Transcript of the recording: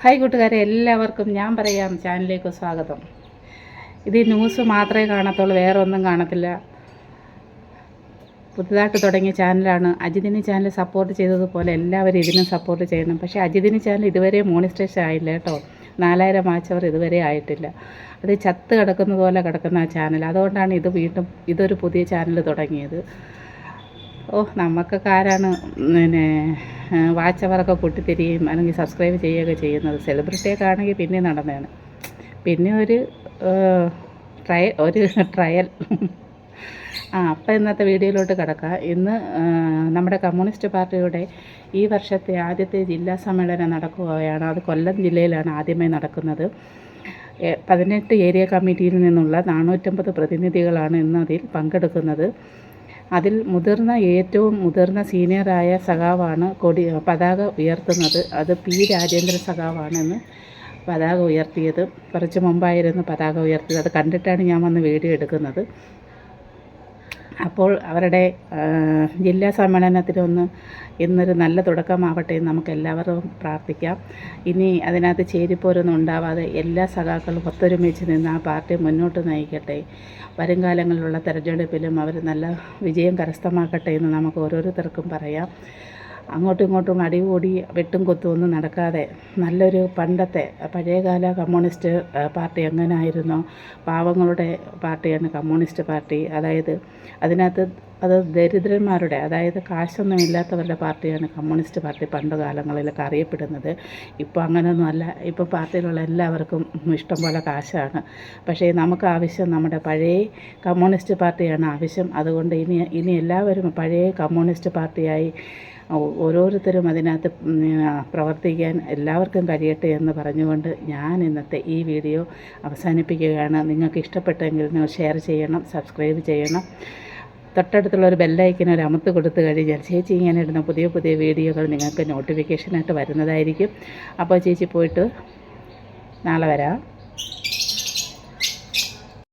Hi കൂട്ടുകാരെ, എല്ലാവർക്കും ഞാൻ പറയാം ചാനലിലേക്ക് സ്വാഗതം. ഇത് ന്യൂസ് മാത്രമേ കാണത്തുള്ളൂ, വേറെ ഒന്നും കാണത്തില്ല. പുതുതായിട്ട് തുടങ്ങിയ ചാനലാണ്. അജിതിനി ചാനൽ സപ്പോർട്ട് ചെയ്തതുപോലെ എല്ലാവരും ഇതിനും സപ്പോർട്ട് ചെയ്യണം. പക്ഷേ അജിതിനി ചാനൽ ഇതുവരെ മോണിറ്റൈസേഷൻ ആയില്ല കേട്ടോ. 4000 വാച്ചവർ ഇതുവരെ ആയിട്ടില്ല. അത് ചത്ത് കിടക്കുന്നത് പോലെ കിടക്കുന്ന ആ ചാനൽ. അതുകൊണ്ടാണ് വീണ്ടും ഇതൊരു പുതിയ ചാനൽ തുടങ്ങിയത്. നമുക്കൊക്കെ ആരാണ് വാച്ചവറൊക്കെ പൊട്ടിത്തിരിയും അല്ലെങ്കിൽ സബ്സ്ക്രൈബ് ചെയ്യുകയൊക്കെ ചെയ്യുന്നത്. സെലിബ്രിറ്റിയൊക്കെ ആണെങ്കിൽ പിന്നെ നടന്നതാണ്. പിന്നെ ഒരു ട്രയൽ അപ്പം ഇന്നത്തെ വീഡിയോയിലോട്ട് കിടക്കാം. ഇന്ന് നമ്മുടെ കമ്മ്യൂണിസ്റ്റ് പാർട്ടിയുടെ ഈ വർഷത്തെ ആദ്യത്തെ ജില്ലാ സമ്മേളനം നടക്കുകയാണ്. അത് കൊല്ലം ജില്ലയിലാണ് ആദ്യമായി നടക്കുന്നത്. 18 ഏരിയ കമ്മിറ്റിയിൽ നിന്നുള്ള 450 പ്രതിനിധികളാണ് ഇന്ന് അതിൽ പങ്കെടുക്കുന്നത്. അതിൽ ഏറ്റവും മുതിർന്ന സീനിയറായ സഖാവാണ് പതാക ഉയർത്തുന്നത്. അത് പി രാജേന്ദ്ര സഖാവാണെന്ന് പതാക ഉയർത്തിയത്. കുറച്ച് മുമ്പായിരുന്നു പതാക ഉയർത്തിയത്. അത് കണ്ടിട്ടാണ് ഞാൻ വന്ന് വീഡിയോ എടുക്കുന്നത്. അപ്പോൾ അവരുടെ ജില്ലാ സമ്മേളനത്തിലൊന്ന് ഇന്നൊരു നല്ല തുടക്കമാവട്ടെ എന്ന് നമുക്ക് എല്ലാവരും പ്രാർത്ഥിക്കാം. ഇനി അതിനകത്ത് ചേരിപ്പോരൊന്നും ഉണ്ടാവാതെ എല്ലാ സഖാക്കളും ഒത്തൊരുമിച്ച് നിന്ന് ആ പാർട്ടി മുന്നോട്ട് നയിക്കട്ടെ. വരുംകാലങ്ങളിലുള്ള തെരഞ്ഞെടുപ്പിലും അവർ നല്ല വിജയം കരസ്ഥമാക്കട്ടെ എന്ന് നമുക്ക് ഓരോരുത്തർക്കും പറയാം. അങ്ങോട്ടും ഇങ്ങോട്ടും അടികൂടി വെട്ടും കൊത്തും ഒന്നും നടക്കാതെ നല്ലൊരു പണ്ടത്തെ പഴയകാല കമ്മ്യൂണിസ്റ്റ് പാർട്ടി എങ്ങനെയായിരുന്നോ, പാവങ്ങളുടെ പാർട്ടിയാണ് കമ്മ്യൂണിസ്റ്റ് പാർട്ടി. അതായത് അതിനകത്ത് അത് ദരിദ്രന്മാരുടെ, അതായത് കാശൊന്നും ഇല്ലാത്തവരുടെ പാർട്ടിയാണ് കമ്മ്യൂണിസ്റ്റ് പാർട്ടി പണ്ട് കാലങ്ങളിലൊക്കെ അറിയപ്പെടുന്നത്. ഇപ്പോൾ അങ്ങനെയൊന്നും അല്ല. ഇപ്പോൾ പാർട്ടിയിലുള്ള എല്ലാവർക്കും ഇഷ്ടം പോലെ കാശാണ്. പക്ഷേ നമുക്ക് ആവശ്യം നമ്മുടെ പഴയ കമ്മ്യൂണിസ്റ്റ് പാർട്ടിയാണ് ആവശ്യം. അതുകൊണ്ട് ഇനി എല്ലാവരും പഴയ കമ്മ്യൂണിസ്റ്റ് പാർട്ടിയായി ഓരോരുത്തരും അതിനകത്ത് പ്രവർത്തിക്കാൻ എല്ലാവർക്കും കഴിയട്ടെ എന്ന് പറഞ്ഞുകൊണ്ട് ഞാൻ ഇന്നത്തെ ഈ വീഡിയോ അവസാനിപ്പിക്കുകയാണ്. നിങ്ങൾക്ക് ഇഷ്ടപ്പെട്ടെങ്കിൽ നിങ്ങൾ ഷെയർ ചെയ്യണം, സബ്സ്ക്രൈബ് ചെയ്യണം. തൊട്ടടുത്തുള്ള ഒരു ബെല്ലൈക്കൻ ഒരു അമർത്ത് കൊടുത്തു കഴിഞ്ഞാൽ ചേച്ചി ഇങ്ങനെ ഇടുന്ന പുതിയ പുതിയ വീഡിയോകൾ നിങ്ങൾക്ക് നോട്ടിഫിക്കേഷനായിട്ട് വരുന്നതായിരിക്കും. അപ്പോൾ ചേച്ചി പോയിട്ട് നാളെ വരാം.